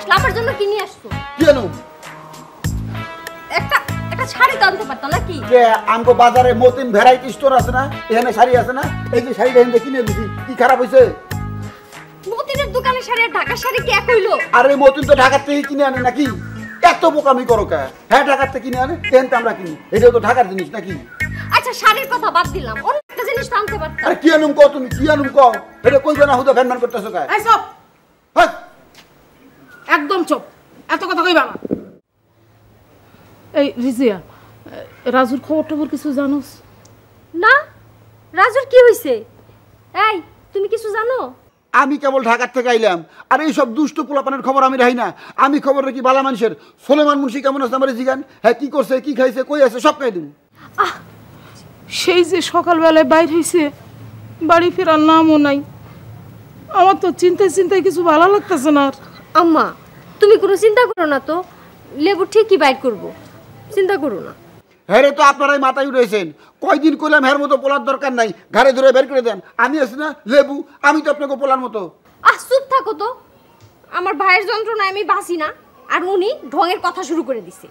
আসলে আমার জন্য কি নিয়ে আসছো? কি আনো? একটা একটা শাড়ি তো আনতে পারতো নাকি? যে আমগো বাজারে মতিন ভ্যারাইটি স্টোর আছে না, এখানে শাড়ি আছে না, এই যে শাড়িটা এনে কিনে দিছি, কি খারাপ হইছে? মতিনের দোকানে শাড়ি আর ঢাকার শাড়ি কি এক হইলো? আরে মতিন তো ঢাকার থেকে কিনে আনে নাকি? এত বোকামি করো কা? হ্যাঁ ঢাকার থেকে কিনে আনে, এখানে আমরা কিনি, এটাও তো ঢাকার জিনিস নাকি? আচ্ছা শাড়ির কথা বাদ দিলাম, অন্য একটা জিনিস তো আনতে পারতো। আরে কি আনুম কও তুমি, কি আনুম কও? এটা কইবে না হুদা ভ্যান ভ্যান করতেছো কা? এই চুপ, হ্যাঁ একদম চুপ, এত কথা কইবা না। এই রিজিয়া, রাজুর খবর টবর কিছু জানোস? না, রাজুর কি হইছে? এই তুমি কিছু জানো? আমি কেবল ঢাকার থেকে আইলাম, আর এই সব দুষ্ট পোলাপানের খবর আমি রাখি না। আমি খবর রাখি বালা মানুষের। সোলেমান মুন্সি কেমন আছে আমার জিগান, হ্যাঁ কি করছে, কি খাইছে, কই আছে, সব খাই দিন। সেই যে সকালবেলায় বাইর হয়েছে, বাড়ি ফেরার নামও নাই। আমার তো চিন্তায় চিন্তায় কিছু ভালো লাগতেছে না। আর আম্মা তুমি কোনো চিন্তা করো না তো, লেবু ঠিকই বাইর করব, চিন্তা করো না। হ্যাঁ রে, তো আপনারাই মাথায় উঠেছেন। কয়দিন কইলাম হ্যার মতো পোলার দরকার নাই, ঘাড়ে ধরে বের করে দেন। আমি আছি না লেবু, আমি তো আপনাকে পোলার মতো। চুপ থাকো তো, আমার ভাইয়ের যন্ত্রণায় আমি বাঁচি না, আর উনি ঢঙের কথা শুরু করে দিছে।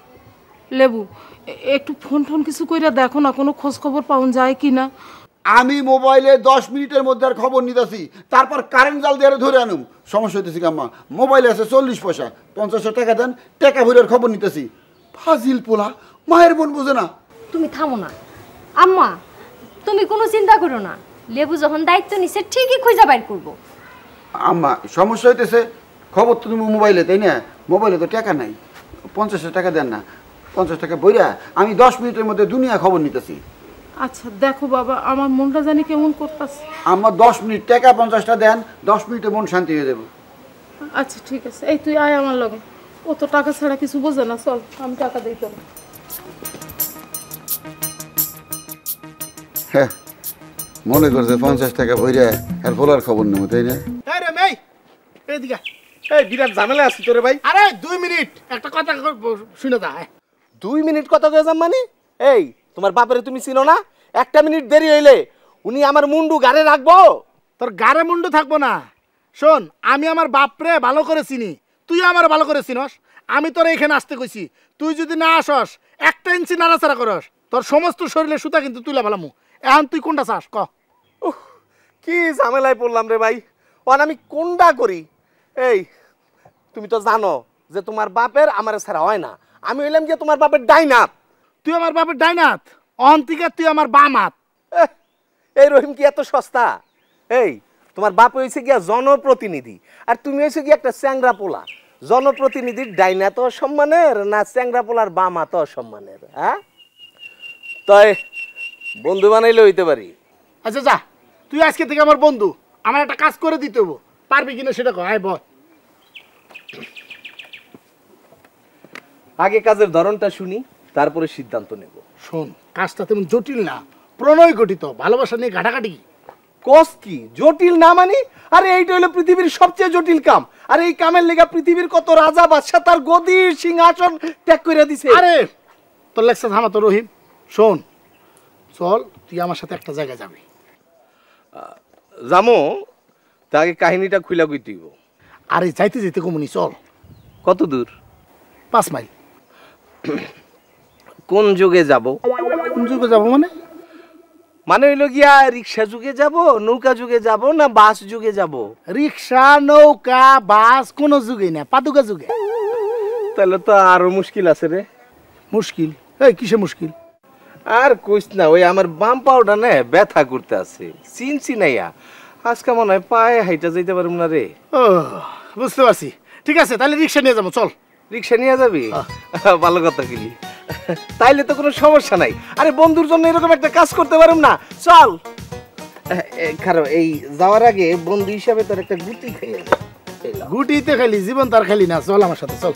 লেবু, একটু ফোন টোন কিছু কইরা দেখো না, কোনো খোঁজ খবর পাওয়া যায় কি না। আমি মোবাইলে 10 মিনিটের মধ্যে আর খবর নিতেছি, তারপর কারেন্ট জাল দিয়ে ধরে আনুম। সমস্যা হইতেছি আম্মা, মোবাইলে আছে 40 পয়সা, 50 টাকা দেন, টাকা ভরে খবর নিতেছি। ফাজিল পোলা, মায়ের বোন বোঝে না। তুমি থামো না আম্মা, তুমি কোনো চিন্তা করো না, লেবু যখন দায়িত্ব নিছে ঠিকই খুঁজে বাইর করব। আম্মা সমস্যা হইতেছে, খবর তো তুমি মোবাইলে, তাই না? মোবাইলে তো টাকা নাই, 50 টাকা দেন না, 50 টাকা বইরা আমি 10 মিনিটের মধ্যে দুনিয়া খবর নিতেছি। আচ্ছা দেখো বাবা, আমার মনটা জানি কেমন করতেছে। আমার 10 মিনিট, টাকা 50টা দেন, 10 মিনিটে মন শান্তি হয়ে যাবে। আচ্ছা ঠিক আছে, এই তুই আয় আমার লগে। ও তো টাকা ছাড়া কিছু বোঝে না, চল আমি টাকা দিই তোর। হ্যাঁ মনে করছে 50 টাকা বইরা আর ভোলার খবর নেব, তাই না? এই রে মেই, এদিকে এই বিরাট ঝামেলা আছে তোরে ভাই। আরে 2 মিনিট একটা কথা শুনে যা। 2 মিনিট কথা কয়ে যাম মানে? এই তোমার বাপেরে তুমি চিনো না? 1 মিনিট দেরি হইলে উনি আমার মুন্ডু গাড়ে রাখবো। তোর গারে মুন্ডু থাকবো না। শোন, আমি আমার বাপরে ভালো করে চিনি, তুই আমার ভালো করে চিনস। আমি তোর এখানে আসতে কইছি, তুই যদি না আসস, 1 ইঞ্চি নাড়াচাড়া করস, তোর সমস্ত শরীরে সুতা কিন্তু তুইলা ফেলামু। এখন তুই কোনটা চাস ক? কি ঝামেলায় পড়লাম রে ভাই, ওন আমি কোনটা করি? এই তুমি তো জানো যে তোমার বাপের আমার ছাড়া হয় না। আমি হইলাম যে তোমার বাপের ডাইনাত। তুই আমার বাপের ডাইনাত, অন্তিকা তুই আমার বামাত। এই রহিম কি এত সস্তা? এই তোমার বাপ হয়েছে গিয়া জনপ্রতিনিধি, আর তুমি হয়েছে কি একটা চ্যাংরা পোলা। জনপ্রতিনিধির ডাইনা তো সম্মানের না চ্যাংরা পোলার বামা তো সম্মানের? হ্যাঁ, তাই বন্ধু বানাইলে হইতে পারি। আচ্ছা যা, তুই আজকে থেকে আমার বন্ধু, আমার একটা কাজ করে দিতে হবো, পারবি কিনা সেটা কয়। আয় বল। আগে কাজের ধরনটা শুনি, তারপরে সিদ্ধান্ত নেব। শোন, কাজটা তেমন জটিল না, প্রণয় গঠিত, ভালোবাসা নিয়ে ঘাটাঘাটি। কস কি জটিল না মানে? আরে এইটা হলো পৃথিবীর সবচেয়ে জটিল কাম। আর এই কামের লেগা পৃথিবীর কত রাজা বাদশা তার গদির সিংহাসন ত্যাগ করে দিছে। আরে তোর লেখছে থামা তো রহিম। শোন, চল তুই আমার সাথে একটা জায়গায় যাবি। জামো, তা আগে কাহিনীটা খুইলা কইতেইব। আরে যাইতে যেতে কমুনি, চল। কত দূর? 5 মাইল। কোন যুগে যাব? কোন যুগে যাবো মানে? মানে হইল গিয়া রিক্সা যুগে যাব, নৌকা যুগে যাব, না বাস যুগে যাব? রিক্সা, নৌকা, বাস কোনো যুগে না, পাদুকা যুগে। তাহলে তো আরো মুশকিল আছে রে। মুশকিল? এই কিসে মুশকিল? আর কইস না, ওই আমার বাম পাউডা না ব্যথা করতে আছে, চিনছি নাইয়া। আজকে মনে হয় পায়ে হাইটা যাইতে পারুম না রে। ও বুঝতে পারছি, ঠিক আছে তাহলে রিক্সা নিয়ে যাবো, চল। রিক্সা নিয়ে যাবি? ভালো কথা কিলি, তাইলে তো কোনো সমস্যা নাই। আরে বন্ধুর জন্য এরকম একটা কাজ করতে পারুম না, চল। খারাপ, এই যাওয়ার আগে বন্ধু হিসাবে তোর একটা গুটি খাইয়া। গুটিতে খালি জীবন তার খালি না, চল আমার সাথে, চল।